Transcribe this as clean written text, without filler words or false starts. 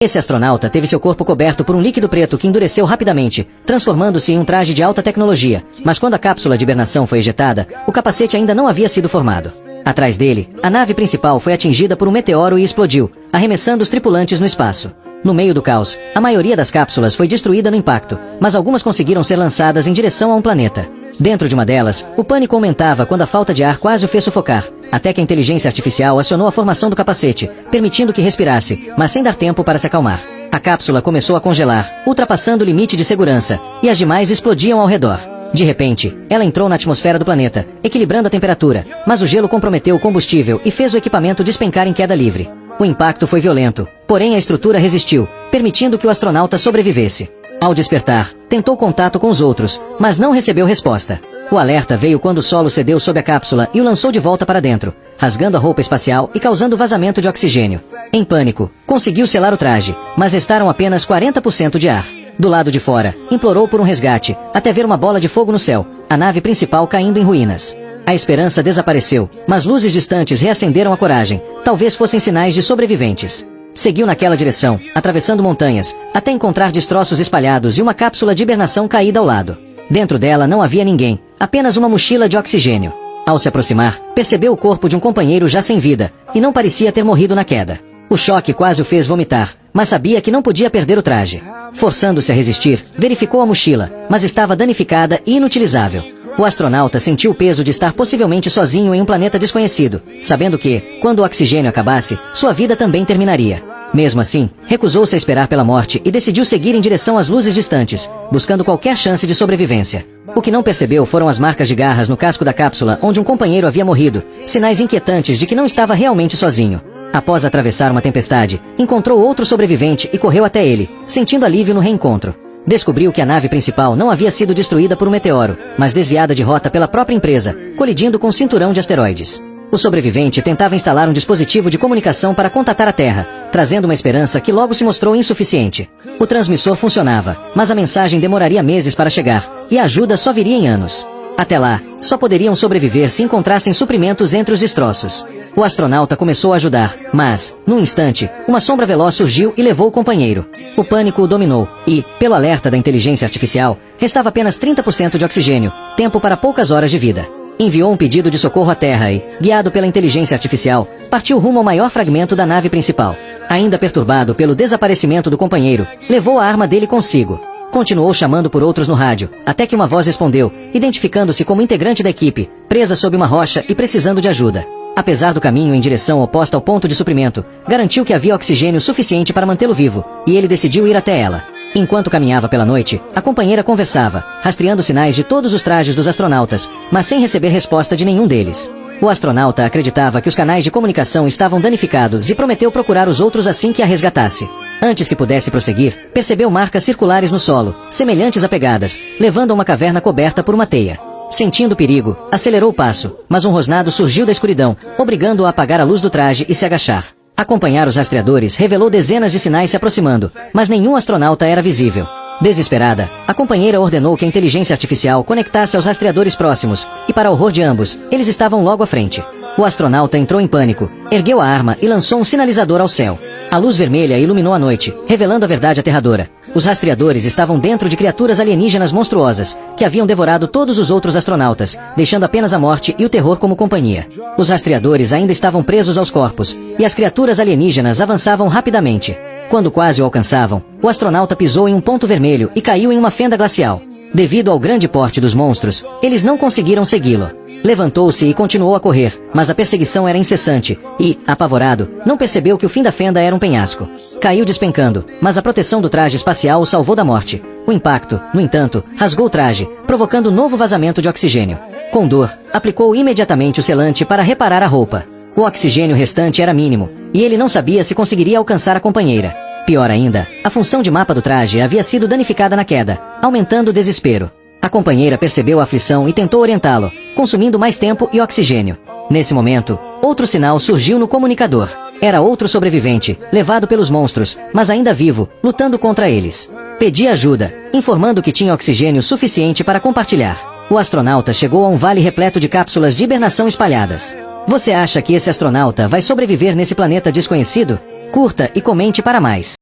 Esse astronauta teve seu corpo coberto por um líquido preto que endureceu rapidamente, transformando-se em um traje de alta tecnologia, mas quando a cápsula de hibernação foi ejetada, o capacete ainda não havia sido formado. Atrás dele, a nave principal foi atingida por um meteoro e explodiu, arremessando os tripulantes no espaço. No meio do caos, a maioria das cápsulas foi destruída no impacto, mas algumas conseguiram ser lançadas em direção a um planeta. Dentro de uma delas, o pânico aumentava quando a falta de ar quase o fez sufocar, até que a inteligência artificial acionou a formação do capacete, permitindo que respirasse, mas sem dar tempo para se acalmar. A cápsula começou a congelar, ultrapassando o limite de segurança, e as demais explodiam ao redor. De repente, ela entrou na atmosfera do planeta, equilibrando a temperatura, mas o gelo comprometeu o combustível e fez o equipamento despencar em queda livre. O impacto foi violento, porém a estrutura resistiu, permitindo que o astronauta sobrevivesse. Ao despertar, tentou contato com os outros, mas não recebeu resposta. O alerta veio quando o solo cedeu sob a cápsula e o lançou de volta para dentro, rasgando a roupa espacial e causando vazamento de oxigênio. Em pânico, conseguiu selar o traje, mas restaram apenas 40% de ar. Do lado de fora, implorou por um resgate, até ver uma bola de fogo no céu, a nave principal caindo em ruínas. A esperança desapareceu, mas luzes distantes reacenderam a coragem, talvez fossem sinais de sobreviventes. Seguiu naquela direção, atravessando montanhas, até encontrar destroços espalhados e uma cápsula de hibernação caída ao lado. Dentro dela não havia ninguém, apenas uma mochila de oxigênio. Ao se aproximar, percebeu o corpo de um companheiro já sem vida, e não parecia ter morrido na queda. O choque quase o fez vomitar, mas sabia que não podia perder o traje. Forçando-se a resistir, verificou a mochila, mas estava danificada e inutilizável. O astronauta sentiu o peso de estar possivelmente sozinho em um planeta desconhecido, sabendo que, quando o oxigênio acabasse, sua vida também terminaria. Mesmo assim, recusou-se a esperar pela morte e decidiu seguir em direção às luzes distantes, buscando qualquer chance de sobrevivência. O que não percebeu foram as marcas de garras no casco da cápsula onde um companheiro havia morrido, sinais inquietantes de que não estava realmente sozinho. Após atravessar uma tempestade, encontrou outro sobrevivente e correu até ele, sentindo alívio no reencontro. Descobriu que a nave principal não havia sido destruída por um meteoro, mas desviada de rota pela própria empresa, colidindo com um cinturão de asteroides. O sobrevivente tentava instalar um dispositivo de comunicação para contatar a Terra, trazendo uma esperança que logo se mostrou insuficiente. O transmissor funcionava, mas a mensagem demoraria meses para chegar, e a ajuda só viria em anos. Até lá, só poderiam sobreviver se encontrassem suprimentos entre os destroços. O astronauta começou a ajudar, mas, num instante, uma sombra veloz surgiu e levou o companheiro. O pânico o dominou, e, pelo alerta da inteligência artificial, restava apenas 30% de oxigênio, tempo para poucas horas de vida. Enviou um pedido de socorro à Terra e, guiado pela inteligência artificial, partiu rumo ao maior fragmento da nave principal. Ainda perturbado pelo desaparecimento do companheiro, levou a arma dele consigo. Continuou chamando por outros no rádio, até que uma voz respondeu, identificando-se como integrante da equipe, presa sob uma rocha e precisando de ajuda. Apesar do caminho em direção oposta ao ponto de suprimento, garantiu que havia oxigênio suficiente para mantê-lo vivo, e ele decidiu ir até ela. Enquanto caminhava pela noite, a companheira conversava, rastreando sinais de todos os trajes dos astronautas, mas sem receber resposta de nenhum deles. O astronauta acreditava que os canais de comunicação estavam danificados e prometeu procurar os outros assim que a resgatasse. Antes que pudesse prosseguir, percebeu marcas circulares no solo, semelhantes a pegadas, levando a uma caverna coberta por uma teia. Sentindo perigo, acelerou o passo, mas um rosnado surgiu da escuridão, obrigando-o a apagar a luz do traje e se agachar. Acompanhar os rastreadores revelou dezenas de sinais se aproximando, mas nenhum astronauta era visível. Desesperada, a companheira ordenou que a inteligência artificial conectasse aos rastreadores próximos, e para horror de ambos, eles estavam logo à frente. O astronauta entrou em pânico, ergueu a arma e lançou um sinalizador ao céu. A luz vermelha iluminou a noite, revelando a verdade aterradora. Os rastreadores estavam dentro de criaturas alienígenas monstruosas, que haviam devorado todos os outros astronautas, deixando apenas a morte e o terror como companhia. Os rastreadores ainda estavam presos aos corpos, e as criaturas alienígenas avançavam rapidamente. Quando quase o alcançavam, o astronauta pisou em um ponto vermelho e caiu em uma fenda glacial. Devido ao grande porte dos monstros, eles não conseguiram segui-lo. Levantou-se e continuou a correr, mas a perseguição era incessante, e, apavorado, não percebeu que o fim da fenda era um penhasco. Caiu despencando, mas a proteção do traje espacial o salvou da morte. O impacto, no entanto, rasgou o traje, provocando novo vazamento de oxigênio. Com dor, aplicou imediatamente o selante para reparar a roupa. O oxigênio restante era mínimo, e ele não sabia se conseguiria alcançar a companheira. Pior ainda, a função de mapa do traje havia sido danificada na queda, aumentando o desespero. A companheira percebeu a aflição e tentou orientá-lo, consumindo mais tempo e oxigênio. Nesse momento, outro sinal surgiu no comunicador. Era outro sobrevivente, levado pelos monstros, mas ainda vivo, lutando contra eles. Pedia ajuda, informando que tinha oxigênio suficiente para compartilhar. O astronauta chegou a um vale repleto de cápsulas de hibernação espalhadas. Você acha que esse astronauta vai sobreviver nesse planeta desconhecido? Curta e comente para mais.